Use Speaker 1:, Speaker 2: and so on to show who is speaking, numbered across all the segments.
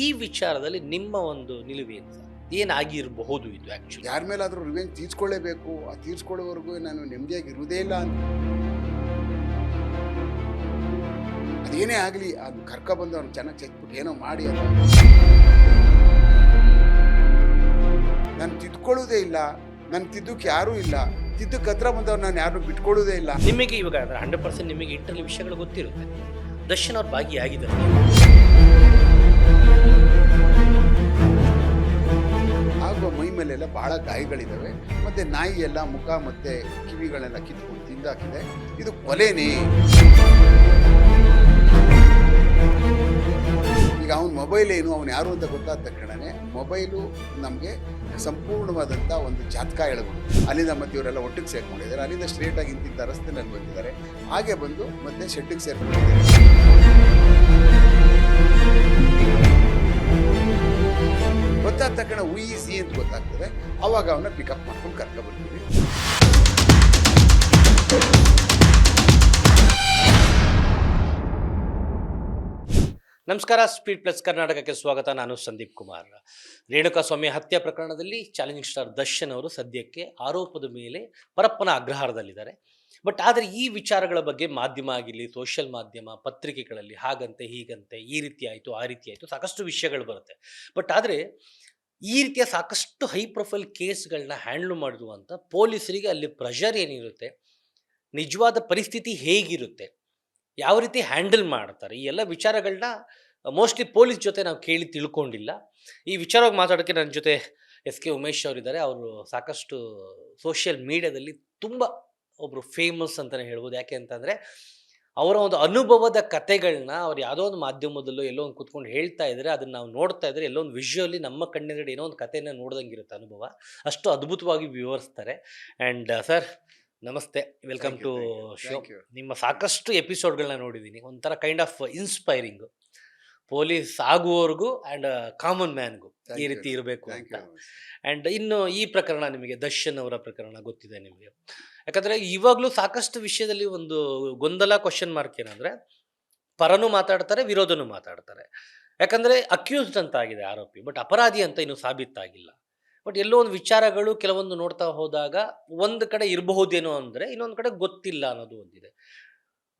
Speaker 1: ಈ ವಿಚಾರದಲ್ಲಿ ನಿಮ್ಮ ಒಂದು ನಿಲುವೇನು ಸರ್? ಏನಾಗಿರಬಹುದು ಇದು ಆಕ್ಚುಲಿ?
Speaker 2: ಯಾರ ಮೇಲಾದರೂ ರಿವೆಂಜ್ ತೀರ್ಸ್ಕೊಳ್ಳೇಬೇಕು. ಆ ತೀರ್ಸ್ಕೊಳ್ಳೋವರೆಗೂ ನಾನು ನೆಮ್ಮದಿಯಾಗಿ ಇರುವುದೇ ಇಲ್ಲ ಅಂತ. ಅದೇನೇ ಆಗಲಿ ಅದು ಕರ್ಕೊಬಂದು ಅವ್ನು ಚೆನ್ನಾಗಿ ಚೆಕ್ಬಿಟ್ಟು ಏನೋ ಮಾಡಿ ಅಂತ. ನಾನು ತಿದ್ಕೊಳ್ಳೋದೇ ಇಲ್ಲ, ನಾನು ತಿದ್ದಕ್ಕೆ ಯಾರೂ ಇಲ್ಲ. ತಿದ್ದಕ್ಕೆ ಹತ್ರ ಬಂದವ್ರು ನಾನು ಯಾರನ್ನೂ ಬಿಟ್ಕೊಳ್ಳೋದೇ ಇಲ್ಲ.
Speaker 1: ನಿಮಗೆ ಇವಾಗ 100% ನಿಮಗೆ ಇಂಟರ್ಲಿ ವಿಷಯಗಳು ಗೊತ್ತಿರುತ್ತೆ. ದರ್ಶನ್ ಅವ್ರು ಭಾಗಿಯಾಗಿದ್ದಾರೆ.
Speaker 2: ಆಗುವ ಮೈ ಮೇಲೆಲ್ಲ ಬಹಳ ಗಾಯಗಳಿದ್ದಾವೆ. ಮತ್ತೆ ನಾಯಿ ಎಲ್ಲ ಮುಖ ಮತ್ತೆ ಕಿವಿಗಳೆಲ್ಲ ಕಿತ್ಕೊಂಡು ತಿಂದಾಕಿದೆ. ಇದು ಕೊಲೆನೇ. ಈಗ ಅವನ ಮೊಬೈಲ್ ಏನು, ಅವನು ಯಾರು ಅಂತ ಗೊತ್ತಾದ ತಕ್ಷಣನೇ ಮೊಬೈಲು ನಮಗೆ ಸಂಪೂರ್ಣವಾದಂಥ ಒಂದು ಜಾತಕ ಹೇಳ್ಬೋದು. ಅಲ್ಲಿಂದ ಮತ್ತೆ ಇವರೆಲ್ಲ ಒಟ್ಟಿಗೆ ಸೇರ್ಕೊಂಡಿದ್ದಾರೆ. ಅಲ್ಲಿಂದ ಸ್ಟ್ರೇಟಾಗಿ ಇಂತಿಂಥ ರಸ್ತೆನಲ್ಲಿ ಬಂದಿದ್ದಾರೆ. ಹಾಗೆ ಬಂದು ಮತ್ತೆ ಶೆಡ್ಡಿಗೆ ಸೇರ್ಕೊಂಡಿದ್ದಾರೆ. ಗೊತ್ತಾದ ತಕ್ಷಣ ಉಯಿಸಿ ಅಂತ ಗೊತ್ತಾಗ್ತದೆ. ಅವಾಗ ಅವನ್ನ ಪಿಕಪ್ ಮಾಡ್ಕೊಂಡು ಕರ್ಕೊಬರ್ತೀವಿ.
Speaker 1: ನಮಸ್ಕಾರ, ಸ್ಪೀಡ್ ಪ್ಲಸ್ ಕರ್ನಾಟಕಕ್ಕೆ ಸ್ವಾಗತ. ನಾನು ಸಂದೀಪ್ ಕುಮಾರ್. ರೇಣುಕಾಸ್ವಾಮಿ ಹತ್ಯೆ ಪ್ರಕರಣದಲ್ಲಿ ಚಾಲೆಂಜಿಂಗ್ ಸ್ಟಾರ್ ದರ್ಶನ್ ಅವರು ಸದ್ಯಕ್ಕೆ ಆರೋಪದ ಮೇಲೆ ಪರಪ್ಪನ ಅಗ್ರಹಾರದಲ್ಲಿದ್ದಾರೆ. ಬಟ್ ಆದರೆ ಈ ವಿಚಾರಗಳ ಬಗ್ಗೆ ಮಾಧ್ಯಮ ಆಗಿರಲಿ, ಸೋಷಿಯಲ್ ಮಾಧ್ಯಮ, ಪತ್ರಿಕೆಗಳಲ್ಲಿ ಹಾಗಂತೆ ಹೀಗಂತೆ, ಈ ರೀತಿ ಆಯಿತು ಆ ರೀತಿ ಆಯಿತು, ಸಾಕಷ್ಟು ವಿಷಯಗಳು ಬರುತ್ತೆ. ಬಟ್ ಆದರೆ ಈ ರೀತಿಯ ಸಾಕಷ್ಟು ಹೈ ಪ್ರೊಫೈಲ್ ಕೇಸ್ಗಳನ್ನ ಹ್ಯಾಂಡ್ಲ್ ಮಾಡಿರುವಂಥ ಪೊಲೀಸರಿಗೆ ಅಲ್ಲಿ ಪ್ರೆಷರ್ ಏನಿರುತ್ತೆ, ನಿಜವಾದ ಪರಿಸ್ಥಿತಿ ಹೇಗಿರುತ್ತೆ, ಯಾವ ರೀತಿ ಹ್ಯಾಂಡಲ್ ಮಾಡ್ತಾರೆ, ಈ ಎಲ್ಲ ವಿಚಾರಗಳನ್ನ ಮೋಸ್ಟ್ಲಿ ಪೊಲೀಸ್ ಜೊತೆ ನಾವು ಕೇಳಿ ತಿಳ್ಕೊಂಡಿಲ್ಲ. ಈ ವಿಚಾರವಾಗಿ ಮಾತಾಡೋಕ್ಕೆ ನನ್ನ ಜೊತೆ SK ಉಮೇಶ್ ಅವರಿದ್ದಾರೆ. ಅವರು ಸಾಕಷ್ಟು ಸೋಷಿಯಲ್ ಮೀಡಿಯಾದಲ್ಲಿ ತುಂಬ ಒಬ್ಬರು ಫೇಮಸ್ ಅಂತಲೇ ಹೇಳ್ಬೋದು. ಯಾಕೆ ಅಂತಂದರೆ ಅವರ ಒಂದು ಅನುಭವದ ಕತೆಗಳನ್ನ ಅವ್ರು ಯಾವುದೋ ಒಂದು ಮಾಧ್ಯಮದಲ್ಲೋ ಎಲ್ಲೋ ಒಂದು ಕೂತ್ಕೊಂಡು ಹೇಳ್ತಾ ಇದ್ದಾರೆ. ಅದನ್ನು ನಾವು ನೋಡ್ತಾ ಇದ್ದರೆ ಎಲ್ಲೋ ಒಂದು ವಿಷುವಲಿ ನಮ್ಮ ಕಣ್ಣೆದುರು ಏನೋ ಒಂದು ಕಥೆಯನ್ನು ನೋಡ್ದಂಗೆ ಇರುತ್ತೆ ಅನುಭವ. ಅಷ್ಟು ಅದ್ಭುತವಾಗಿ ವಿವರಿಸ್ತಾರೆ. ಆ್ಯಂಡ್ ಸರ್ ನಮಸ್ತೆ, ವೆಲ್ಕಮ್ ಟು ಶೋ. ನಿಮ್ಮ ಸಾಕಷ್ಟು ಎಪಿಸೋಡ್ಗಳನ್ನ ನೋಡಿದ್ದೀನಿ. ಒಂಥರ ಕೈಂಡ್ ಆಫ್ ಇನ್ಸ್ಪೈರಿಂಗು. ಪೊಲೀಸ್ ಆಗುವವರೆಗೂ ಆ್ಯಂಡ್ ಕಾಮನ್ ಮ್ಯಾನ್ಗೂ ಈ ರೀತಿ ಇರಬೇಕು ಅಂತ. ಆ್ಯಂಡ್ ಇನ್ನು ಈ ಪ್ರಕರಣ ನಿಮಗೆ, ದರ್ಶನ್ ಅವರ ಪ್ರಕರಣ ಗೊತ್ತಿದೆ ನಿಮಗೆ. ಯಾಕಂದರೆ ಇವಾಗಲೂ ಸಾಕಷ್ಟು ವಿಷಯದಲ್ಲಿ ಒಂದು ಗೊಂದಲ, ಕ್ವಶನ್ ಮಾರ್ಕ್ ಏನಂದರೆ ಪರನೂ ಮಾತಾಡ್ತಾರೆ, ವಿರೋಧನೂ ಮಾತಾಡ್ತಾರೆ. ಯಾಕಂದರೆ ಅಕ್ಯೂಸ್ಡ್ ಅಂತ ಆಗಿದೆ ಆರೋಪಿ, ಬಟ್ ಅಪರಾಧಿ ಅಂತ ಇನ್ನೂ ಸಾಬೀತಾಗಿಲ್ಲ. ಬಟ್ ಎಲ್ಲೋ ಒಂದು ವಿಚಾರಗಳು ಕೆಲವೊಂದು ನೋಡ್ತಾ ಹೋದಾಗ ಒಂದು ಕಡೆ ಇರಬಹುದೇನೋ ಅಂದರೆ ಇನ್ನೊಂದು ಕಡೆ ಗೊತ್ತಿಲ್ಲ ಅನ್ನೋದು ಒಂದಿದೆ.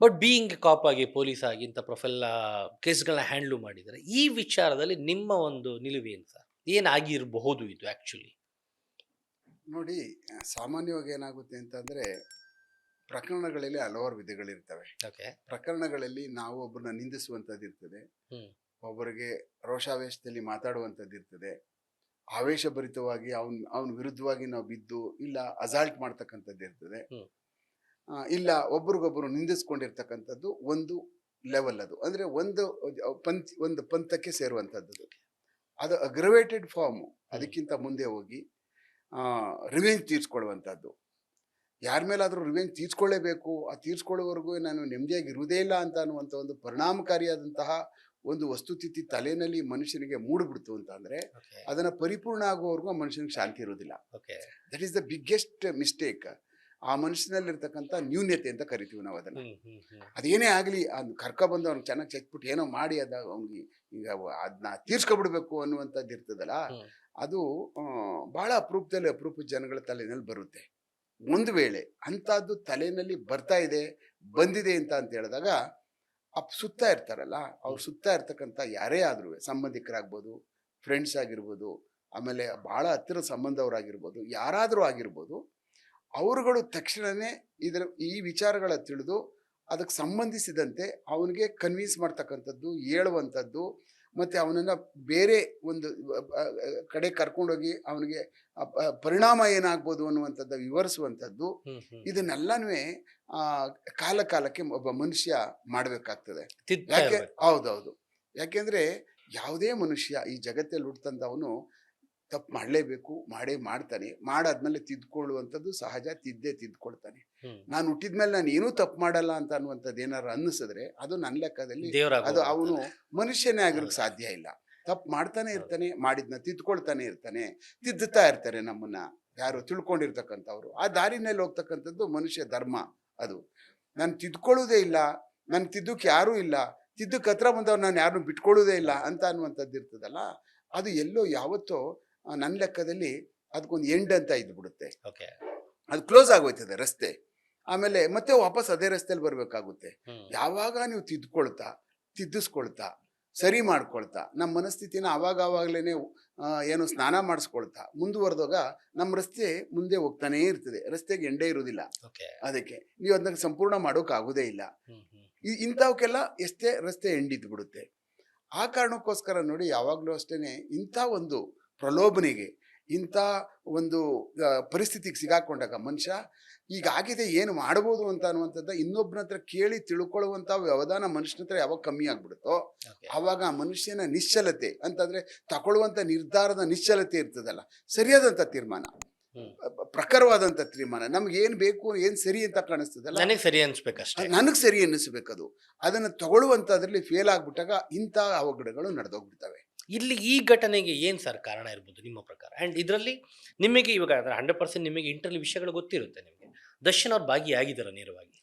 Speaker 1: ಬಟ್ ಬೀಯಿಂಗ್ ಕಾಪ್ ಆಗಿ, ಪೊಲೀಸ್ ಆಗಿ ಇಂಥ ಪ್ರೊಫೈಲ್ ಕೇಸ್ಗಳನ್ನ ಹ್ಯಾಂಡ್ಲು ಮಾಡಿದ್ದಾರೆ. ಈ ವಿಚಾರದಲ್ಲಿ ನಿಮ್ಮ ಒಂದು ನಿಲುವೇನು ಸರ್? ಏನಾಗಿರಬಹುದು ಇದು ಆ್ಯಕ್ಚುಲಿ?
Speaker 2: ನೋಡಿ, ಸಾಮಾನ್ಯವಾಗಿ ಏನಾಗುತ್ತೆ ಅಂತಂದ್ರೆ ಪ್ರಕರಣಗಳಲ್ಲಿ ಹಲವಾರು ವಿಧಗಳಿರ್ತವೆ.
Speaker 1: ಓಕೆ.
Speaker 2: ಪ್ರಕರಣಗಳಲ್ಲಿ ನಾವು ಒಬ್ಬರನ್ನ ನಿಂದಿಸುವಂಥದ್ದು ಇರ್ತದೆ, ಒಬ್ಬರಿಗೆ ರೋಷಾವೇಶದಲ್ಲಿ ಮಾತಾಡುವಂಥದ್ದು ಇರ್ತದೆ, ಆವೇಶಭರಿತವಾಗಿ ಅವನ ವಿರುದ್ಧವಾಗಿ ನಾವು ಬಿದ್ದು ಇಲ್ಲ ಅಸಾಲ್ಟ್ ಮಾಡ್ತಕ್ಕಂಥದ್ದು ಇರ್ತದೆ, ಇಲ್ಲ ಒಬ್ರಿಗೊಬ್ಬರು ನಿಂದಿಸ್ಕೊಂಡಿರ್ತಕ್ಕಂಥದ್ದು ಒಂದು ಲೆವೆಲ್. ಅದು ಅಂದರೆ ಒಂದು ಪಂಥಕ್ಕೆ ಸೇರುವಂಥದ್ದು. ಅದು ಅಗ್ರವೇಟೆಡ್ ಫಾರ್ಮು. ಅದಕ್ಕಿಂತ ಮುಂದೆ ಹೋಗಿ ರಿವೆಂಜ್ ತೀರ್ಸ್ಕೊಳ್ಳುವಂಥದ್ದು. ಯಾರ ಮೇಲಾದರೂ ರಿವೆಂಜ್ ತೀರ್ಸ್ಕೊಳ್ಳೇಬೇಕು. ಆ ತೀರ್ಸ್ಕೊಳ್ಳೋವರೆಗೂ ನಾನು ನೆಮ್ಮದಿಯಾಗಿ ಇರುವುದೇ ಇಲ್ಲ ಅಂತ ಅನ್ನುವಂಥ ಒಂದು ಪರಿಣಾಮಕಾರಿಯಾದಂತಹ ಒಂದು ವಸ್ತುಸ್ಥಿತಿ ತಲೆಯಲ್ಲಿ ಮನುಷ್ಯನಿಗೆ ಮೂಡಿಬಿಡ್ತು ಅಂತ ಅಂದರೆ ಅದನ್ನು ಪರಿಪೂರ್ಣ ಆಗುವವರೆಗೂ ಆ ಮನುಷ್ಯನಿಗೆ ಶಾಂತಿ ಇರೋದಿಲ್ಲ. That is the biggest mistake. ಆ ಮನುಷ್ಯನಲ್ಲಿರ್ತಕ್ಕಂಥ ನ್ಯೂನ್ಯತೆ ಅಂತ ಕರಿತೀವಿ ನಾವು ಅದನ್ನು. ಅದೇನೇ ಆಗಲಿ ಅದು ಕರ್ಕೊಬಂದು ಅವ್ನಿಗೆ ಚೆನ್ನಾಗಿ ಚೆಕ್ಬಿಟ್ಟು ಏನೋ ಮಾಡಿ ಅವ್ನಿಗೆ ಈಗ ಅದನ್ನ ತೀರ್ಸ್ಕೊಬಿಡ್ಬೇಕು ಅನ್ನುವಂಥದ್ದು ಇರ್ತದಲ್ಲ, ಅದು ಬಹಳ ಅಪರೂಪದ ಜನಗಳ ತಲೆಯಲ್ಲಿ ಬರುತ್ತೆ. ಒಂದು ವೇಳೆ ಅಂಥದ್ದು ತಲೆಯಲ್ಲಿ ಬರ್ತಾ ಇದೆ, ಬಂದಿದೆ ಅಂತ ಹೇಳಿದಾಗ ಸುತ್ತ ಇರ್ತಾರಲ್ಲ, ಅವ್ರು ಸುತ್ತ ಇರ್ತಕ್ಕಂಥ ಯಾರೇ ಆದ್ರೂ, ಸಂಬಂಧಿಕರಾಗ್ಬೋದು, ಫ್ರೆಂಡ್ಸ್ ಆಗಿರ್ಬೋದು, ಆಮೇಲೆ ಬಹಳ ಹತ್ತಿರ ಸಂಬಂಧವರಾಗಿರ್ಬೋದು, ಯಾರಾದರೂ ಆಗಿರ್ಬೋದು, ಅವರುಗಳು ತಕ್ಷಣವೇ ಈ ವಿಚಾರಗಳ ತಿಳಿದು ಅದಕ್ಕೆ ಸಂಬಂಧಿಸಿದಂತೆ ಅವನಿಗೆ ಕನ್ವಿನ್ಸ್ ಮಾಡ್ತಕ್ಕಂಥದ್ದು, ಹೇಳುವಂಥದ್ದು, ಮತ್ತು ಅವನನ್ನು ಬೇರೆ ಒಂದು ಕಡೆ ಕರ್ಕೊಂಡೋಗಿ ಅವನಿಗೆ ಪರಿಣಾಮ ಏನಾಗ್ಬೋದು ಅನ್ನುವಂಥದ್ದು ವಿವರಿಸುವಂಥದ್ದು, ಇದನ್ನೆಲ್ಲನೂ ಕಾಲಕ್ಕೆ ಒಬ್ಬ ಮನುಷ್ಯ ಮಾಡಬೇಕಾಗ್ತದೆ. ಯಾಕೆ? ಹೌದೌದು. ಯಾಕೆಂದರೆ ಯಾವುದೇ ಮನುಷ್ಯ ಈ ಜಗತ್ತಲ್ಲಿ ಹುಟ್ಟಂಥವನು ತಪ್ಪು ಮಾಡಲೇಬೇಕು, ಮಾಡ್ತಾನೆ. ಮಾಡಾದ್ಮೇಲೆ ತಿದ್ಕೊಳ್ಳುವಂಥದ್ದು ಸಹಜ, ತಿದ್ಕೊಳ್ತಾನೆ. ನಾನು ಹುಟ್ಟಿದ್ಮೇಲೆ ನಾನು ಏನೂ ತಪ್ಪು ಮಾಡಲ್ಲ ಅಂತ ಅನ್ನುವಂಥದ್ದು ಏನಾರು ಅನ್ನಿಸಿದ್ರೆ ಅದು ನನ್ನ ಲೆಕ್ಕದಲ್ಲಿ ಅದು ಅವನು ಮನುಷ್ಯನೇ ಆಗಿರೋಕ್ಕೆ ಸಾಧ್ಯ ಇಲ್ಲ. ತಪ್ಪು ಮಾಡ್ತಾನೆ ಇರ್ತಾನೆ, ಮಾಡಿದ್ನ ತಿದ್ಕೊಳ್ತಾನೆ ಇರ್ತಾನೆ, ತಿದ್ದುತ್ತಾ ಇರ್ತಾರೆ ನಮ್ಮನ್ನ ಯಾರು ತಿಳ್ಕೊಂಡಿರ್ತಕ್ಕಂಥವ್ರು. ಆ ದಾರಿನಲ್ಲಿ ಹೋಗ್ತಕ್ಕಂಥದ್ದು ಮನುಷ್ಯ ಧರ್ಮ. ಅದು ನಾನು ತಿದ್ಕೊಳ್ಳೋದೇ ಇಲ್ಲ, ನಾನು ತಿದ್ದಕ್ಕೆ ಯಾರೂ ಇಲ್ಲ, ತಿದ್ದಕ್ಕೆ ಹತ್ರ ಬಂದವ್ರು ನಾನು ಯಾರನ್ನೂ ಬಿಟ್ಕೊಳ್ಳೋದೇ ಇಲ್ಲ ಅಂತ ಅನ್ನುವಂಥದ್ದು ಇರ್ತದಲ್ಲ, ಅದು ಎಲ್ಲೋ ಯಾವತ್ತೋ ನನ್ನ ಲೆಕ್ಕದಲ್ಲಿ ಅದಕ್ಕೊಂದು ಎಂಡ್ ಅಂತ ಇದ್ಬಿಡುತ್ತೆ.
Speaker 1: ಓಕೆ.
Speaker 2: ಅದು ಕ್ಲೋಸ್ ಆಗೋಯ್ತದೆ ರಸ್ತೆ. ಆಮೇಲೆ ಮತ್ತೆ ವಾಪಸ್ ಅದೇ ರಸ್ತೆಯಲ್ಲಿ ಬರಬೇಕಾಗುತ್ತೆ. ಯಾವಾಗ ನೀವು ತಿದ್ದಿಸ್ಕೊಳ್ತಾ ಸರಿ ಮಾಡ್ಕೊಳ್ತಾ ನಮ್ಮ ಮನಸ್ಥಿತಿನ ಆವಾಗಲೇನೆ ಏನು ಸ್ನಾನ ಮಾಡಿಸ್ಕೊಳ್ತಾ ಮುಂದುವರೆದಾಗ ನಮ್ಮ ರಸ್ತೆ ಮುಂದೆ ಹೋಗ್ತಾನೇ ಇರ್ತದೆ. ರಸ್ತೆಗೆ ಎಂಡೇ ಇರೋದಿಲ್ಲ. ಅದಕ್ಕೆ ನೀವು ಅದನ್ನ ಸಂಪೂರ್ಣ ಮಾಡೋಕ್ಕಾಗೋದೇ ಇಲ್ಲ. ಇಂಥವಕ್ಕೆಲ್ಲ ಎಷ್ಟೇ ರಸ್ತೆ ಎಂಡಿದ್ದು ಬಿಡುತ್ತೆ. ಆ ಕಾರಣಕ್ಕೋಸ್ಕರ ನೋಡಿ, ಯಾವಾಗಲೂ ಅಷ್ಟೇನೆ ಇಂಥ ಒಂದು ಪ್ರಲೋಭನೆಗೆ, ಇಂಥ ಒಂದು ಪರಿಸ್ಥಿತಿಗೆ ಸಿಗಾಕೊಂಡಾಗ ಮನುಷ್ಯ ಈಗಾಗಿದೆ ಏನು ಮಾಡ್ಬೋದು ಅಂತ ಅನ್ನುವಂಥದ್ದು ಇನ್ನೊಬ್ಬನ ಹತ್ರ ಕೇಳಿ ತಿಳ್ಕೊಳ್ಳುವಂಥ ವ್ಯವಧಾನ ಮನುಷ್ಯನ ಹತ್ರ ಯಾವಾಗ ಕಮ್ಮಿ ಆಗ್ಬಿಡುತ್ತೋ ಆವಾಗ ಆ ಮನುಷ್ಯನ ನಿಶ್ಚಲತೆ ಅಂತಂದ್ರೆ ತಗೊಳ್ಳುವಂಥ ನಿರ್ಧಾರದ ನಿಶ್ಚಲತೆ ಇರ್ತದಲ್ಲ, ಸರಿಯಾದಂಥ ತೀರ್ಮಾನ, ಪ್ರಖರವಾದಂಥ ತೀರ್ಮಾನ, ನಮ್ಗೆ ಏನ್ ಬೇಕು ಏನ್ ಸರಿ ಅಂತ ಕಾಣಿಸ್ತದಲ್ಲ,
Speaker 1: ನನಗೆ ಸರಿ ಅನ್ಸ್ಬೇಕಷ್ಟೇ,
Speaker 2: ನನಗೆ ಸರಿ ಅನ್ನಿಸ್ಬೇಕದು. ಅದನ್ನ ತಗೊಳ್ಳುವಂಥದ್ರಲ್ಲಿ ಫೇಲ್ ಆಗ್ಬಿಟ್ಟಾಗ ಇಂಥ ಅವಘಡಗಳು ನಡೆದೋಗ್ಬಿಡ್ತವೆ.
Speaker 1: ಇಲ್ಲಿ ಈ ಘಟನೆಗೆ ಏನ್ ಸರ್ ಕಾರಣ ಇರ್ಬೋದು ನಿಮ್ಮ ಪ್ರಕಾರ? ಅಂಡ್ ಇದರಲ್ಲಿ ನಿಮಗೆ ಇವಾಗ 100% ನಿಮಗೆ ಇಂಟರ್ವ್ಯೂ ವಿಷಯಗಳು ಗೊತ್ತಿರುತ್ತೆ. ನಿಮಗೆ ದರ್ಶನ್ ಅವ್ರು ಭಾಗಿಯಾಗಿದ್ದಾರೆ ನೇರವಾಗಿ?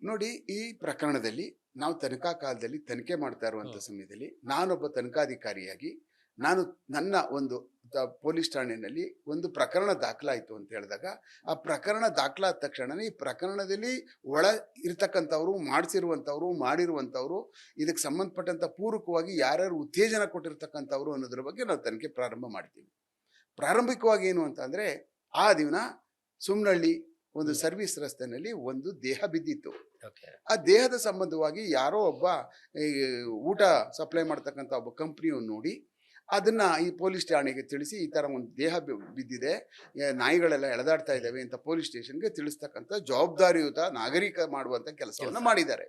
Speaker 2: ನೋಡಿ, ಈ ಪ್ರಕರಣದಲ್ಲಿ ನಾವು ತನಿಖಾ ಕಾಲದಲ್ಲಿ ತನಿಖೆ ಮಾಡ್ತಾ ಇರುವಂಥ ಸಮಯದಲ್ಲಿ ನಾನೊಬ್ಬ ತನಿಖಾಧಿಕಾರಿಯಾಗಿ ನನ್ನ ಒಂದು ಪೊಲೀಸ್ ಠಾಣೆಯಲ್ಲಿ ಒಂದು ಪ್ರಕರಣ ದಾಖಲಾಯಿತು ಅಂತ ಹೇಳಿದಾಗ, ಆ ಪ್ರಕರಣ ದಾಖಲಾದ ತಕ್ಷಣನೇ ಈ ಪ್ರಕರಣದಲ್ಲಿ ಒಳ ಇರ್ತಕ್ಕಂಥವ್ರು, ಮಾಡಿರುವಂಥವ್ರು, ಇದಕ್ಕೆ ಸಂಬಂಧಪಟ್ಟಂಥ ಪೂರಕವಾಗಿ ಯಾರ್ಯಾರು ಉತ್ತೇಜನ ಕೊಟ್ಟಿರ್ತಕ್ಕಂಥವ್ರು ಅನ್ನೋದ್ರ ಬಗ್ಗೆ ನಾವು ತನಿಖೆ ಪ್ರಾರಂಭ ಮಾಡ್ತೀವಿ. ಪ್ರಾರಂಭಿಕವಾಗಿ ಏನು ಅಂತ ಅಂದರೆ, ಆ ದಿನ ಸುಮ್ನಹಳ್ಳಿ ಒಂದು ಸರ್ವಿಸ್ ರಸ್ತೆನಲ್ಲಿ ಒಂದು ದೇಹ ಬಿದ್ದಿತ್ತು. ಆ ದೇಹದ ಸಂಬಂಧವಾಗಿ ಯಾರೋ ಒಬ್ಬ ಊಟ ಸಪ್ಲೈ ಮಾಡ್ತಕ್ಕಂಥ ಒಬ್ಬ ಕಂಪ್ನಿಯನ್ನು ನೋಡಿ ಅದನ್ನ ಈ ಪೊಲೀಸ್ ಠಾಣೆಗೆ ತಿಳಿಸಿ, ಈ ತರ ಒಂದು ದೇಹ ಬಿದ್ದಿದೆ, ನಾಯಿಗಳೆಲ್ಲ ಎಳೆದಾಡ್ತಾ ಇದ್ದಾವೆ ಅಂತ ಪೊಲೀಸ್ ಸ್ಟೇಷನ್ಗೆ ತಿಳಿಸ್ತಕ್ಕಂಥ ಜವಾಬ್ದಾರಿಯುತ ನಾಗರಿಕ ಮಾಡುವಂತ ಕೆಲಸವನ್ನ ಮಾಡಿದ್ದಾರೆ.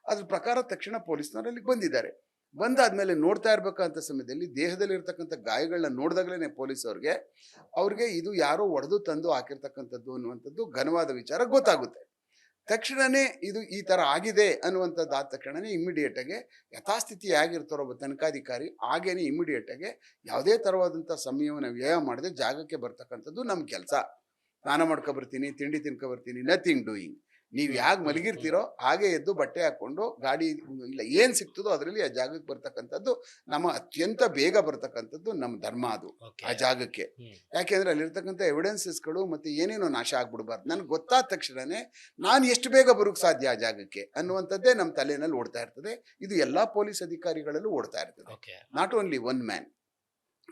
Speaker 2: ಅದ್ರ ಪ್ರಕಾರ ತಕ್ಷಣ ಪೊಲೀಸ್ನವರು ಅಲ್ಲಿಗೆ ಬಂದಿದ್ದಾರೆ. ಬಂದಾದ್ಮೇಲೆ ನೋಡ್ತಾ ಇರ್ಬೇಕಂತ ಸಮಯದಲ್ಲಿ ದೇಹದಲ್ಲಿ ಇರ್ತಕ್ಕಂಥ ಗಾಯಗಳನ್ನ ನೋಡಿದಾಗಲೇ ಪೊಲೀಸ್ ಅವ್ರಿಗೆ ಇದು ಯಾರೋ ಒಡೆದು ತಂದು ಹಾಕಿರ್ತಕ್ಕಂಥದ್ದು ಅನ್ನುವಂಥದ್ದು ಘನವಾದ ವಿಚಾರ ಗೊತ್ತಾಗುತ್ತೆ. ತಕ್ಷಣನೇ ಇದು ಈ ತರ ಆಗಿದೆ ಅನ್ನುವಂಥದ್ದು ಆದ ತಕ್ಷಣನೇ ಇಮಿಡಿಯೇಟ್ ಆಗಿ ಯಥಾಸ್ಥಿತಿ ಆಗಿರ್ತಾರೋ ಒಬ್ಬ ತನಿಖಾಧಿಕಾರಿ ಹಾಗೇನೆ ಇಮಿಡಿಯೇಟ್ ಆಗಿ ಯಾವುದೇ ತರವಾದಂಥ ಸಮಯವನ್ನು ವ್ಯಯ ಮಾಡದೆ ಜಾಗಕ್ಕೆ ಬರ್ತಕ್ಕಂಥದ್ದು ನಮ್ಮ ಕೆಲಸ. ಸ್ನಾನ ಮಾಡ್ಕೊ ಬರ್ತೀನಿ, ತಿಂಡಿ ತಿನ್ಕೊ ಬರ್ತೀನಿ, ನಥಿಂಗ್ ಡೂಯಿಂಗ್. ನೀವು ಯಾಕೆ ಮಲಗಿರ್ತೀರೋ ಹಾಗೆ ಎದ್ದು ಬಟ್ಟೆ ಹಾಕೊಂಡು ಗಾಡಿ ಇಲ್ಲ ಏನ್ ಸಿಗ್ತದೋ ಅದರಲ್ಲಿ ಆ ಜಾಗಕ್ಕೆ ಬರ್ತಕ್ಕಂಥದ್ದು ನಮ್ಮ ಅತ್ಯಂತ ಬೇಗ ಬರ್ತಕ್ಕಂಥದ್ದು ನಮ್ಮ ಧರ್ಮ. ಅದು ಆ ಜಾಗಕ್ಕೆ ಯಾಕೆಂದ್ರೆ ಅಲ್ಲಿರ್ತಕ್ಕಂಥ ಎವಿಡೆನ್ಸಸ್ಗಳು ಮತ್ತೆ ಏನೇನೋ ನಾಶ ಆಗ್ಬಿಡ್ಬಾರ್ದು. ನನ್ಗೆ ಗೊತ್ತಾದ ತಕ್ಷಣನೇ ನಾನು ಎಷ್ಟು ಬೇಗ ಬರೋಕ್ ಸಾಧ್ಯ ಆ ಜಾಗಕ್ಕೆ ಅನ್ನುವಂಥದ್ದೇ ನಮ್ಮ ತಲೆಯಲ್ಲಿ ಓಡ್ತಾ ಇರ್ತದೆ. ಇದು ಎಲ್ಲಾ ಪೊಲೀಸ್ ಅಧಿಕಾರಿಗಳಲ್ಲೂ ಓಡ್ತಾ ಇರ್ತದೆ. Not only one man.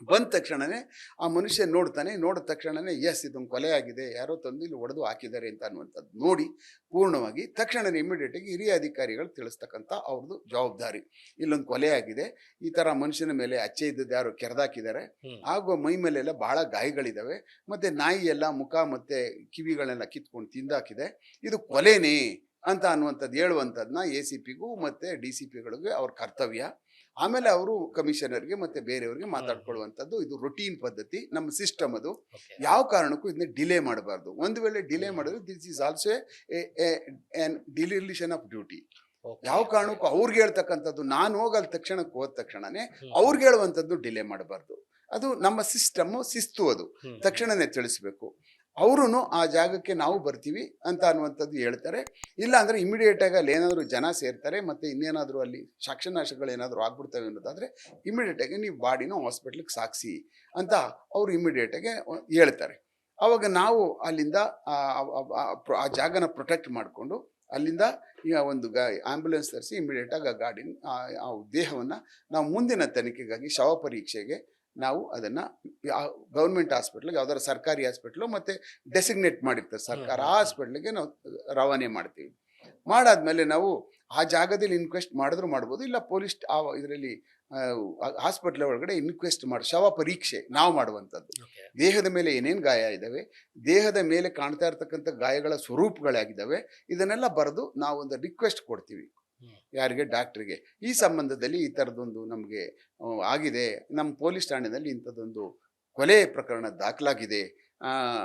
Speaker 2: ಬಂದ ತಕ್ಷಣನೇ ಆ ಮನುಷ್ಯ ನೋಡಿದ ತಕ್ಷಣನೇ ಎಸ್ ಇದೊಂದು ಕೊಲೆ ಆಗಿದೆ, ಯಾರೋ ತಂದು ಇಲ್ಲಿ ಹೊಡೆದು ಹಾಕಿದ್ದಾರೆ ಅಂತ ಅನ್ನುವಂಥದ್ದು ನೋಡಿ ಪೂರ್ಣವಾಗಿ ತಕ್ಷಣನೇ ಇಮಿಡಿಯೇಟ್ ಆಗಿ ಹಿರಿಯ ಅಧಿಕಾರಿಗಳು ತಿಳಿಸ್ತಕ್ಕಂಥ ಅವ್ರದ್ದು ಜವಾಬ್ದಾರಿ. ಇಲ್ಲೊಂದು ಕೊಲೆ ಆಗಿದೆ, ಈ ತರ ಮನುಷ್ಯನ ಮೇಲೆ ಅಚ್ಚೆ ಇದ್ದದ್ದು ಯಾರು ಕೆರೆದಾಕಿದ್ದಾರೆ, ಹಾಗೂ ಮೈ ಮೇಲೆಲ್ಲ ಬಹಳ ಗಾಯಗಳಿದಾವೆ, ಮತ್ತೆ ನಾಯಿ ಎಲ್ಲ ಮುಖ ಮತ್ತೆ ಕಿವಿಗಳೆಲ್ಲ ಕಿತ್ಕೊಂಡು ತಿಂದಾಕಿದೆ, ಇದು ಕೊಲೆನೇ ಅಂತ ಅನ್ನುವಂಥದ್ದು ಹೇಳುವಂಥದ್ದನ್ನ ACPಗೂ ಮತ್ತೆ DCPಗಳಿಗೆ ಅವ್ರ ಕರ್ತವ್ಯ. ಆಮೇಲೆ ಅವರು ಕಮಿಷನರ್ಗೆ ಮತ್ತೆ ಬೇರೆಯವ್ರಿಗೆ ಮಾತಾಡ್ಕೊಳ್ಳುವಂಥದ್ದು ಇದು ರೊಟೀನ್ ಪದ್ಧತಿ, ನಮ್ಮ ಸಿಸ್ಟಮ್. ಅದು ಯಾವ ಕಾರಣಕ್ಕೂ ಇದನ್ನ ಡಿಲೇ ಮಾಡಬಾರ್ದು. ಒಂದು ವೇಳೆ ಡಿಲೇ ಮಾಡಿದ್ರೆ this is also N deletion of duty. ಯಾವ ಕಾರಣಕ್ಕೂ ಅವ್ರಿಗೆ ಹೇಳ್ತಕ್ಕಂಥದ್ದು ನಾನು ಹೋಗಲ್ ತಕ್ಷಣಕ್ಕೆ ಹೋದ ತಕ್ಷಣನೇ ಅವ್ರಿಗೆ ಹೇಳುವಂಥದ್ದು ಡಿಲೇ ಮಾಡಬಾರ್ದು. ಅದು ನಮ್ಮ ಸಿಸ್ಟಮ್ ಶಿಸ್ತು. ಅದು ತಕ್ಷಣನೇ ತಿಳಿಸ್ಬೇಕು. ಅವರು ಆ ಜಾಗಕ್ಕೆ ನಾವು ಬರ್ತೀವಿ ಅಂತ ಅನ್ನುವಂಥದ್ದು ಹೇಳ್ತಾರೆ. ಇಲ್ಲ ಅಂದ್ರೆ ಇಮಿಡಿಯೇಟ್ ಆಗಿ ಅಲ್ಲಿ ಏನಾದರೂ ಜನ ಸೇರ್ತಾರೆ, ಮತ್ತೆ ಇನ್ನೇನಾದರೂ ಅಲ್ಲಿ ಸಾಕ್ಷ್ಯನಾಶಗಳು ಏನಾದರೂ ಆಗ್ಬಿಡ್ತವೆ ಅನ್ನೋದಾದ್ರೆ ಇಮಿಡಿಯೇಟ್ ಆಗಿ ನೀವು ಬಾಡಿನ ಹಾಸ್ಪಿಟ್ಲಿಗೆ ಸಾಗಿಸಿ ಅಂತ ಅವ್ರು ಇಮಿಡಿಯೇಟ್ ಆಗಿ ಹೇಳ್ತಾರೆ. ಅವಾಗ ನಾವು ಅಲ್ಲಿಂದ ಆ ಜಾಗನ ಪ್ರೊಟೆಕ್ಟ್ ಮಾಡಿಕೊಂಡು ಅಲ್ಲಿಂದ ಈಗ ಒಂದು ಆಂಬ್ಯುಲೆನ್ಸ್ ತರಿಸಿ ಇಮಿಡಿಯೇಟ್ ಆಗಿ ಆ ಗಾಡಿನ ಆ ದೇಹವನ್ನ ನಾವು ಮುಂದಿನ ತನಿಖೆಗಾಗಿ ಶವ ಪರೀಕ್ಷೆಗೆ ನಾವು ಅದನ್ನ ಗೌರ್ಮೆಂಟ್ ಹಾಸ್ಪಿಟ್ಲಿಗೆ, ಯಾವ್ದಾದ್ರು ಸರ್ಕಾರಿ ಹಾಸ್ಪಿಟ್ಲು ಮತ್ತೆ ಡೆಸಿಗ್ನೇಟ್ ಮಾಡಿರ್ತಾರೆ ಸರ್ಕಾರ, ಆ ಹಾಸ್ಪಿಟ್ಲಿಗೆ ನಾವು ರವಾನೆ ಮಾಡ್ತೀವಿ. ಮಾಡಾದ್ಮೇಲೆ ನಾವು ಆ ಜಾಗದಲ್ಲಿ ಇನ್ಕ್ವೆಸ್ಟ್ ಮಾಡಿದ್ರು ಮಾಡ್ಬೋದು, ಇಲ್ಲ ಪೊಲೀಸ್ ಇದರಲ್ಲಿ ಹಾಸ್ಪಿಟ್ಲ್ ಒಳಗಡೆ ಇನ್ಕ್ವೆಸ್ಟ್ ಶವ ಪರೀಕ್ಷೆ ನಾವು ಮಾಡುವಂಥದ್ದು. ದೇಹದ ಮೇಲೆ ಏನೇನು ಗಾಯ ಇದ್ದಾವೆ, ದೇಹದ ಮೇಲೆ ಕಾಣ್ತಾ ಇರ್ತಕ್ಕಂಥ ಗಾಯಗಳ ಸ್ವರೂಪಗಳಾಗಿದ್ದಾವೆ, ಇದನ್ನೆಲ್ಲ ಬರೆದು ನಾವು ಒಂದು ರಿಕ್ವೆಸ್ಟ್ ಕೊಡ್ತೀವಿ ಯಾರಿಗೆ, ಡಾಕ್ಟ್ರಿಗೆ. ಈ ಸಂಬಂಧದಲ್ಲಿ ಈ ಥರದೊಂದು ನಮಗೆ ಆಗಿದೆ, ನಮ್ಮ ಪೊಲೀಸ್ ಠಾಣೆಯಲ್ಲಿ ಇಂಥದ್ದೊಂದು ಕೊಲೆ ಪ್ರಕರಣ ದಾಖಲಾಗಿದೆ,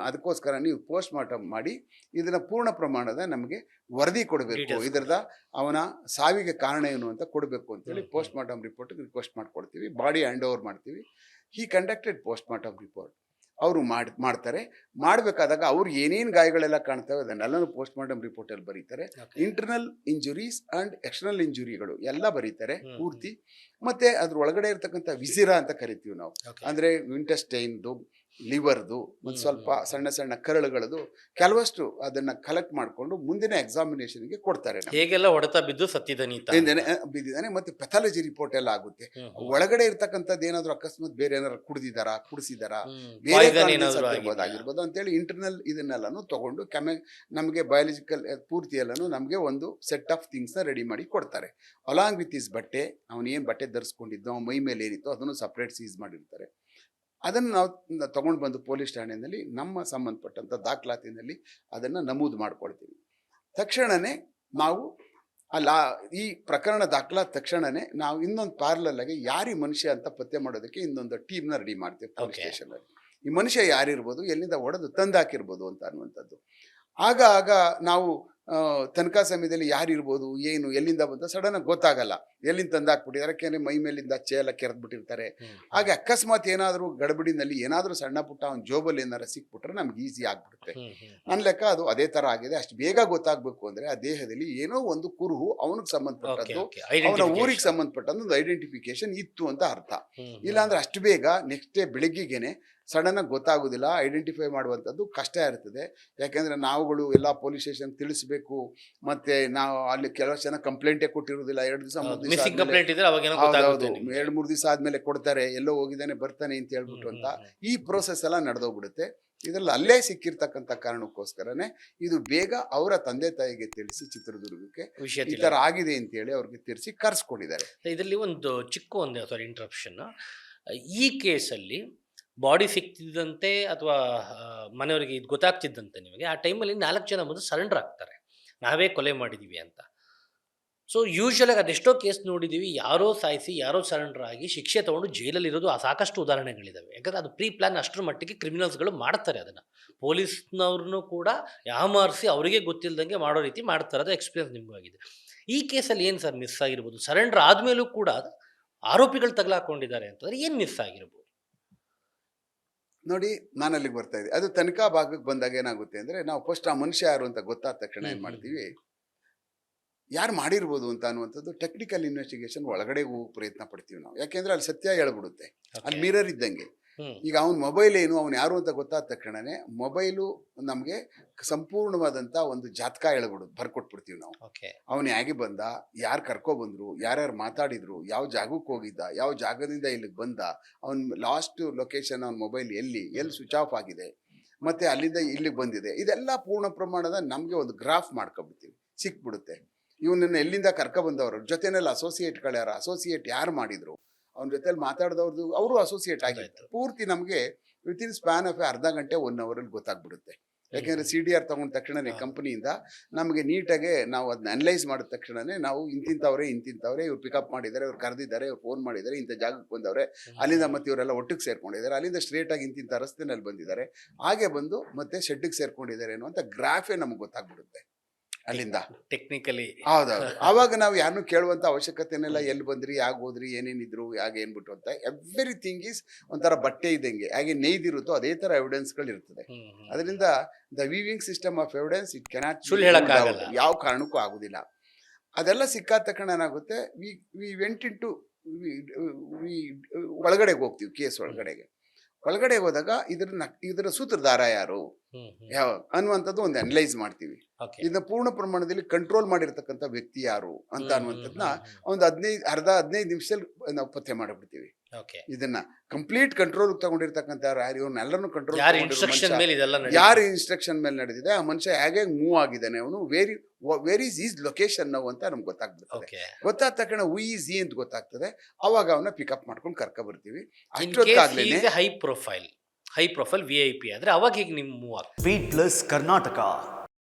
Speaker 2: ಅದಕ್ಕೋಸ್ಕರ ನೀವು ಪೋಸ್ಟ್ ಮಾರ್ಟಮ್ ಮಾಡಿ ಇದನ್ನ ಪೂರ್ಣ ಪ್ರಮಾಣದ ನಮಗೆ ವರದಿ ಕೊಡಬೇಕು, ಇದರದ ಅವನ ಸಾವಿಗೆ ಕಾರಣ ಏನು ಅಂತ ಕೊಡಬೇಕು ಅಂತೇಳಿ ಪೋಸ್ಟ್ ಮಾರ್ಟಮ್ ರಿಪೋರ್ಟ್ ರಿಕ್ವೆಸ್ಟ್ ಮಾಡ್ಕೊಡ್ತೀವಿ. ಬಾಡಿ ಹ್ಯಾಂಡ್ ಓವರ್ ಮಾಡ್ತೀವಿ. ಹಿ ಕಂಡಕ್ಟೆಡ್ ಪೋಸ್ಟ್ ಮಾರ್ಟಮ್ ರಿಪೋರ್ಟ್. ಅವರು ಮಾಡ್ತಾರೆ. ಮಾಡಬೇಕಾದಾಗ ಅವ್ರು ಏನೇನು ಗಾಯಗಳೆಲ್ಲ ಕಾಣ್ತವೆ ಅದನ್ನೆಲ್ಲನೂ ಪೋಸ್ಟ್ ಮಾರ್ಟಮ್ ರಿಪೋರ್ಟಲ್ಲಿ ಬರೀತಾರೆ. ಇಂಟರ್ನಲ್ ಇಂಜುರೀಸ್ ಅಂಡ್ ಎಕ್ಸ್ಟರ್ನಲ್ ಇಂಜುರಿಗಳು ಎಲ್ಲ ಬರೀತಾರೆ ಪೂರ್ತಿ. ಮತ್ತೆ ಅದ್ರ ಒಳಗಡೆ ಇರ್ತಕ್ಕಂಥ ವಿಸಿರಾ ಅಂತ ಕರಿತೀವಿ ನಾವು, ಅಂದ್ರೆ ಇಂಟೆಸ್ಟೈನ್ದು, ಲಿವರ್ದು, ಮತ್ತು ಸ್ವಲ್ಪ ಸಣ್ಣ ಸಣ್ಣ ಕರಳುಗಳದು ಕೆಲವಷ್ಟು ಅದನ್ನ ಕಲೆಕ್ಟ್ ಮಾಡಿಕೊಂಡು ಮುಂದಿನ ಎಕ್ಸಾಮಿನೇಷನ್ಗೆ ಕೊಡ್ತಾರೆ.
Speaker 1: ಹೇಗೆಲ್ಲ ಹೊಡೆತ ಬಿದ್ದು
Speaker 2: ಬಿದ್ದಿದ್ದಾನೆ ಮತ್ತೆ ಪೆಥಾಲಜಿ ರಿಪೋರ್ಟ್ ಎಲ್ಲ ಆಗುತ್ತೆ. ಒಳಗಡೆ ಇರ್ತಕ್ಕಂಥದ್ದು ಏನಾದ್ರು ಅಕಸ್ಮಾತ್ ಬೇರೆ ಏನಾದ್ರು ಕುಡಿಸಿದಾರಾ, ಬೇರೆ ಆಗಿರ್ಬೋದು ಅಂತೇಳಿ ಇಂಟರ್ನಲ್ ಇದನ್ನೆಲ್ಲಾನು ತಗೊಂಡು ನಮಗೆ ಬಯಾಲಜಿಕಲ್ ಪೂರ್ತಿ ಎಲ್ಲಾನು ನಮಗೆ ಒಂದು ಸೆಟ್ ಆಫ್ ಥಿಂಗ್ಸ್ ನ ರೆಡಿ ಮಾಡಿ ಕೊಡ್ತಾರೆ. ಅಲಾಂಗ್ ವಿತ್ ಇಸ್ ಬಟ್ಟೆ, ಅವನು ಏನ್ ಬಟ್ಟೆ ಧರಿಸ್ಕೊಂಡಿದ್ದೋ, ಮೈ ಮೇಲೆ ಏನಿತ್ತೋ ಅದನ್ನು ಸಪ್ರೇಟ್ ಸೀಸ್ ಮಾಡಿರ್ತಾರೆ. ಅದನ್ನು ನಾವು ತಗೊಂಡು ಬಂದು ಪೊಲೀಸ್ ಠಾಣೆಯಲ್ಲಿ ನಮ್ಮ ಸಂಬಂಧಪಟ್ಟಂಥ ದಾಖಲಾತಿನಲ್ಲಿ ಅದನ್ನು ನಮೂದು ಮಾಡ್ಕೊಳ್ತೀವಿ. ತಕ್ಷಣವೇ ನಾವು ಈ ಪ್ರಕರಣ ದಾಖಲಾದ ತಕ್ಷಣವೇ ನಾವು ಇನ್ನೊಂದು ಪ್ಯಾರಲಲ್ಲಾಗಿ ಯಾರಿ ಮನುಷ್ಯ ಅಂತ ಪತ್ತೆ ಮಾಡೋದಕ್ಕೆ ಇನ್ನೊಂದು ಟೀಮ್ನ ರೆಡಿ ಮಾಡ್ತೀವಿ ಪೊಲೀಸ್ ಸ್ಟೇಷನಲ್ಲಿ. ಈ ಮನುಷ್ಯ ಯಾರಿರ್ಬೋದು, ಎಲ್ಲಿಂದ ಹೊಡೆದು ತಂದಾಕಿರ್ಬೋದು ಅಂತ ಅನ್ನುವಂಥದ್ದು. ಆಗ ನಾವು ತನಿಖಾ ಸಮಯದಲ್ಲಿ ಯಾರಿರ್ಬೋದು, ಏನು ಎಲ್ಲಿಂದ ಬಂದ ಸಡನ್ ಆಗಿ ಗೊತ್ತಾಗಲ್ಲ, ಎಲ್ಲಿಂದ ತಂದಾಕ್ಬಿಟ್ಟಿದ್ದಾರೆ. ಯಾಕೆಂದ್ರೆ ಮೈ ಮೇಲಿಂದ ಅಚ್ಚೆ ಎಲ್ಲ ಕೆರೆದ್ಬಿಟ್ಟಿರ್ತಾರೆ. ಹಾಗೆ ಅಕಸ್ಮಾತ್ ಏನಾದರೂ ಗಡಬಡಿನಲ್ಲಿ ಏನಾದರೂ ಸಣ್ಣ ಪುಟ್ಟ ಅವ್ನ ಜೋಬಲ್ಲಿ ಏನಾರು ಸಿಕ್ಬಿಟ್ರೆ ನಮ್ಗೆ ಈಸಿ ಆಗ್ಬಿಡುತ್ತೆ. ನನ್ನ ಲೆಕ್ಕ ಅದು ಅದೇ ತರ ಆಗಿದೆ. ಅಷ್ಟು ಬೇಗ ಗೊತ್ತಾಗ್ಬೇಕು ಅಂದ್ರೆ ಆ ದೇಹದಲ್ಲಿ ಏನೋ ಒಂದು ಕುರುಹು ಅವನಿಗೆ ಸಂಬಂಧಪಟ್ಟದ್ದು, ಅವನ ಊರಿಗೆ ಸಂಬಂಧಪಟ್ಟದ್ದು ಒಂದು ಐಡೆಂಟಿಫಿಕೇಶನ್ ಇತ್ತು ಅಂತ ಅರ್ಥ. ಇಲ್ಲಾಂದ್ರೆ ಅಷ್ಟು ಬೇಗ ನೆಕ್ಸ್ಟ್ ಡೇ ಬೆಳಿಗ್ಗೆಗೆನೆ ಸಡನ್ ಆಗಿ ಗೊತ್ತಾಗೋದಿಲ್ಲ. ಐಡೆಂಟಿಫೈ ಮಾಡುವಂಥದ್ದು ಕಷ್ಟ ಇರ್ತದೆ. ಯಾಕೆಂದ್ರೆ ನಾವುಗಳು ಎಲ್ಲ ಪೊಲೀಸ್ ಸ್ಟೇಷನ್ ತಿಳಿಸ್ಬೇಕು. ಮತ್ತೆ ನಾವು ಅಲ್ಲಿ ಕೆಲವಷ್ಟು ಜನ ಕಂಪ್ಲೇಂಟೇ ಕೊಟ್ಟಿರೋದಿಲ್ಲ. 2 ದಿವಸ 2-3 ದಿವಸ ಆದ್ಮೇಲೆ ಕೊಡ್ತಾರೆ, ಎಲ್ಲೋ ಹೋಗಿದ್ದಾನೆ ಬರ್ತಾನೆ ಅಂತ ಹೇಳ್ಬಿಟ್ಟು ಅಂತ. ಈ ಪ್ರೋಸೆಸ್ ಎಲ್ಲ ನಡೆದೋಗ್ಬಿಡುತ್ತೆ. ಇದ್ರಲ್ಲಿ ಅಲ್ಲೇ ಸಿಕ್ಕಿರ್ತಕ್ಕಂಥ ಕಾರಣಕ್ಕೋಸ್ಕರನೇ ಇದು ಬೇಗ ಅವರ ತಂದೆ ತಾಯಿಗೆ ತಿಳಿಸಿ ಚಿತ್ರದುರ್ಗಕ್ಕೆ ಈ ತರ ಆಗಿದೆ ಅಂತ ಹೇಳಿ ಅವ್ರಿಗೆ ತಿಳಿಸಿ ಕರ್ಸ್ಕೊಂಡಿದ್ದಾರೆ.
Speaker 1: ಇದರಲ್ಲಿ ಒಂದು ಚಿಕ್ಕ ಇಂಟರಪ್ಷನ್. ಈ ಕೇಸಲ್ಲಿ ಬಾಡಿ ಸಿಕ್ತಿದ್ದಂತೆ ಅಥವಾ ಮನೆಯವರಿಗೆ ಇದು ಗೊತ್ತಾಗ್ತಿದ್ದಂತೆ ನಿಮಗೆ ಆ ಟೈಮಲ್ಲಿ 4 ಜನ ಬಂದು ಸರೆಂಡರ್ ಆಗ್ತಾರೆ, ನಾವೇ ಕೊಲೆ ಮಾಡಿದೀವಿ ಅಂತ. ಸೊ ಯೂಶುವಲ್ ಆಗಿ ಅದೆಷ್ಟೋ ಕೇಸ್ ನೋಡಿದ್ದೀವಿ, ಯಾರೋ ಸಾಯಿಸಿ ಯಾರೋ ಸರೆಂಡರ್ ಆಗಿ ಶಿಕ್ಷೆ ತಗೊಂಡು ಜೈಲಲ್ಲಿರೋದು ಸಾಕಷ್ಟು ಉದಾಹರಣೆಗಳಿದ್ದಾವೆ. ಯಾಕಂದರೆ ಅದು ಪ್ರೀ ಪ್ಲಾನ್ ಅಷ್ಟರ ಮಟ್ಟಿಗೆ ಕ್ರಿಮಿನಲ್ಸ್ಗಳು ಮಾಡ್ತಾರೆ. ಅದನ್ನು ಪೊಲೀಸ್ನವ್ರನ್ನೂ ಕೂಡ ಯಾಮಾರಿಸಿ ಅವರಿಗೆ ಗೊತ್ತಿಲ್ಲದಂಗೆ ಮಾಡೋ ರೀತಿ ಮಾಡ್ತಾರೆ. ಅದು ಎಕ್ಸ್ಪೀರಿಯನ್ಸ್ ನಿಮಗೂ ಆಗಿದೆ. ಈ ಕೇಸಲ್ಲಿ ಏನು ಸರ್ ಮಿಸ್ ಆಗಿರ್ಬೋದು? ಸರೆಂಡರ್ ಆದಮೇಲೂ ಕೂಡ ಆರೋಪಿಗಳು ತಗಲಾಕೊಂಡಿದ್ದಾರೆ ಅಂತಂದರೆ ಏನು ಮಿಸ್ ಆಗಿರ್ಬೋದು?
Speaker 2: ನೋಡಿ, ನಾನು ಅಲ್ಲಿಗೆ ಬರ್ತಾ ಇದ್ದೆ. ಅದು ತನಿಖಾ ಭಾಗಕ್ಕೆ ಬಂದಾಗ ಏನಾಗುತ್ತೆ ಅಂದ್ರೆ, ನಾವು ಫಸ್ಟ್ ಆ ಮನುಷ್ಯ ಯಾರು ಅಂತ ಗೊತ್ತಾದ ತಕ್ಷಣ ಏನ್ ಮಾಡ್ತೀವಿ, ಯಾರು ಮಾಡಿರ್ಬೋದು ಅಂತ ಅನ್ನುವಂಥದ್ದು ಟೆಕ್ನಿಕಲ್ ಇನ್ವೆಸ್ಟಿಗೇಷನ್ ಒಳಗಡೆ ಹೋಗಿ ಪ್ರಯತ್ನ ಪಡ್ತೀವಿ ನಾವು. ಯಾಕೆಂದ್ರೆ ಅಲ್ಲಿ ಸತ್ಯ ಹೇಳ್ಬಿಡುತ್ತೆ, ಅಲ್ಲಿ ಮಿರರ್ ಇದ್ದಂಗೆ. ಈಗ ಅವನ ಮೊಬೈಲ್ ಏನು, ಅವನು ಯಾರು ಅಂತ ಗೊತ್ತಾದ ತಕ್ಷಣನೇ ಮೊಬೈಲು ನಮಗೆ ಸಂಪೂರ್ಣವಾದಂಥ ಒಂದು ಜಾತಕ ಹೇಳ್ಬಿಡುದು, ಬರ್ಕೊಟ್ಬಿಡ್ತೀವಿ ನಾವು. ಅವನು ಹೇಗೆ ಬಂದ, ಯಾರು ಕರ್ಕೊಬಂದ್ರು, ಯಾರ್ಯಾರು ಮಾತಾಡಿದ್ರು, ಯಾವ ಜಾಗಕ್ಕೆ ಹೋಗಿದ್ದ, ಯಾವ ಜಾಗದಿಂದ ಇಲ್ಲಿಗೆ ಬಂದ, ಅವನ ಲಾಸ್ಟ್ ಲೊಕೇಶನ್, ಅವನ ಮೊಬೈಲ್ ಎಲ್ಲಿ ಸ್ವಿಚ್ ಆಫ್ ಆಗಿದೆ, ಮತ್ತೆ ಅಲ್ಲಿಂದ ಇಲ್ಲಿಗೆ ಬಂದಿದೆ, ಇದೆಲ್ಲ ಪೂರ್ಣ ಪ್ರಮಾಣದ ನಮಗೆ ಒಂದು ಗ್ರಾಫ್ ಮಾಡ್ಕೊಬಿಡ್ತೀವಿ, ಸಿಕ್ಬಿಡುತ್ತೆ. ಇವನನ್ನ ಎಲ್ಲಿಂದ ಕರ್ಕೊಬಂದವರು, ಜೊತೆನೆಲ್ಲ ಅಸೋಸಿಯೇಟ್ಗಳು ಯಾರು, ಅಸೋಸಿಯೇಟ್ ಯಾರು ಮಾಡಿದ್ರು, ಅವನ ಜೊತೆಲಿ ಮಾತಾಡಿದವ್ರದ್ದು ಅವರು ಅಸೋಸಿಯೇಟ್ ಆಗಿತ್ತು. ಪೂರ್ತಿ ನಮಗೆ ವಿತಿನ್ ಸ್ಪ್ಯಾನ್ ಆಫ್ ಅರ್ಧ ಗಂಟೆ 1 ಅವರಲ್ಲಿ ಗೊತ್ತಾಗ್ಬಿಡುತ್ತೆ. ಯಾಕೆಂದ್ರೆ CDR ತಗೊಂಡ ತಕ್ಷಣನೇ ಕಂಪನಿಯಿಂದ ನಮಗೆ ನೀಟಾಗೆ ನಾವು ಅದನ್ನ ಅನಲೈಸ್ ಮಾಡಿದ ತಕ್ಷಣನೇ ನಾವು ಇಂತಿಂತವ್ರೆ ಇವ್ರು ಪಿಕಪ್ ಮಾಡಿದ್ದಾರೆ, ಇವ್ರು ಕರೆದಿದ್ದಾರೆ, ಇವ್ರು ಫೋನ್ ಮಾಡಿದ್ದಾರೆ, ಇಂಥ ಜಾಗಕ್ಕೆ ಬಂದವ್ರೆ, ಅಲ್ಲಿಂದ ಮತ್ತೆ ಇವರೆಲ್ಲ ಒಟ್ಟಿಗೆ ಸೇರ್ಕೊಂಡಿದ್ದಾರೆ, ಅಲ್ಲಿಂದ ಸ್ಟ್ರೇಟ್ ಆಗಿ ಇಂತಿಂಥ ರಸ್ತೆನಲ್ಲಿ ಬಂದಿದ್ದಾರೆ, ಹಾಗೆ ಬಂದು ಮತ್ತೆ ಶೆಡ್ಗೆ ಸೇರ್ಕೊಂಡಿದ್ದಾರೆ ಅನ್ನುವಂಥ ಗ್ರಾಫೇ ನಮ್ಗೆ ಗೊತ್ತಾಗ್ಬಿಡುತ್ತೆ ಅಲ್ಲಿಂದ ಟೆಕ್ನಿಕಲಿ. ಹೌದೌದು. ಆವಾಗ ನಾವು ಯಾರನ್ನೂ ಕೇಳುವಂತ ಅವಶ್ಯಕತೆನೆಲ್ಲ, ಎಲ್ಲಿ ಬಂದ್ರಿ, ಯಾಕೆ ಹೋದ್ರಿ, ಏನೇನಿದ್ರು, ಯಾಕೆ ಏನ್ಬಿಟ್ಟು ಅಂತ. ಎವ್ರಿಥಿಂಗ್ ಈಸ್ ಒಂಥರ ಬಟ್ಟೆ ಇದ್ದಂಗೆ, ಹಾಗೆ ನೇಯ್ದಿರುತ್ತೋ ಅದೇ ತರ ಎವಿಡೆನ್ಸ್ಗಳು ಇರ್ತದೆ. ಅದರಿಂದ the weaving system of evidence it cannot ಸುಳ್ಳು ಹೇಳಕ್ಕಾಗಲ್ಲ, ಯಾವ ಕಾರಣಕ್ಕೂ ಆಗುದಿಲ್ಲ. ಅದೆಲ್ಲ ಸಿಕ್ಕಾದ ತಕ್ಷಣ ಏನಾಗುತ್ತೆ, ವಿ ವೆಂಟ್ ಇನ್ ಟು ಒಳಗಡೆಗೆ ಹೋಗ್ತೀವಿ, ಕೇಸ್ ಒಳಗಡೆ ಹೋದಾಗ ಇದರ ಸೂತ್ರಧಾರ ಯಾರು ಯಾವ ಅನ್ನುವಂಥದ್ದು ಒಂದು ಅನಲೈಸ್ ಮಾಡ್ತೀವಿ. ಇದನ್ನ ಪೂರ್ಣ ಪ್ರಮಾಣದಲ್ಲಿ ಕಂಟ್ರೋಲ್ ಮಾಡಿರ್ತಕ್ಕಂಥ ವ್ಯಕ್ತಿ ಯಾರು ಅಂತ ಅನ್ನುವಂಥದ್ದನ್ನ ಒಂದು 15 ನಿಮಿಷದಲ್ಲಿ ನಾವು ಪತ್ತೆ ಮಾಡಿಬಿಡ್ತೀವಿ. ಇದನ್ನ ಕಂಪ್ಲೀಟ್ ಕಂಟ್ರೋಲ್ ತಗೊಂಡಿರ್ತಕ್ಕಂಥ ಯಾರು, ಇವ್ರನ್ನೆಲ್ಲರೂ ಕಂಟ್ರೋಲ್, ಯಾರು ಇನ್ಸ್ಟ್ರಕ್ಷನ್ ಮೇಲೆ ನಡೆದಿದೆ, ಆ ಮನುಷ್ಯ ಹೇಗೆ ಮೂವ್ ಆಗಿದ್ದಾನೆ, ಅವನು ವೇರ್ ಈಸ್ ಈಸ್ ಲೊಕೇಶನ್ ನಾವು ಅಂತ ನಮ್ಗೆ ಗೊತ್ತಾಗ್ಬಿಡ್ತದೆ. ಗೊತ್ತಾದ ತಕ್ಷಣ ಹೂ ಈಸ್ ಈ ಅಂತ ಗೊತ್ತಾಗ್ತದೆ. ಅವಾಗ ಅವನ್ನ ಪಿಕಪ್ ಮಾಡ್ಕೊಂಡು ಕರ್ಕೊ ಬರ್ತೀವಿ. ಅಷ್ಟೊತ್ತಾಗ್ಲೇನೆ
Speaker 1: ಹೈ ಪ್ರೊಫೈಲ್ VIP ಆದ್ರೆ ಅವಾಗ ಈಗ ನಿಮ್ಮ ಮೂವ್
Speaker 3: ಸ್ಪೀಡ್ ಪ್ಲಸ್ ಕರ್ನಾಟಕ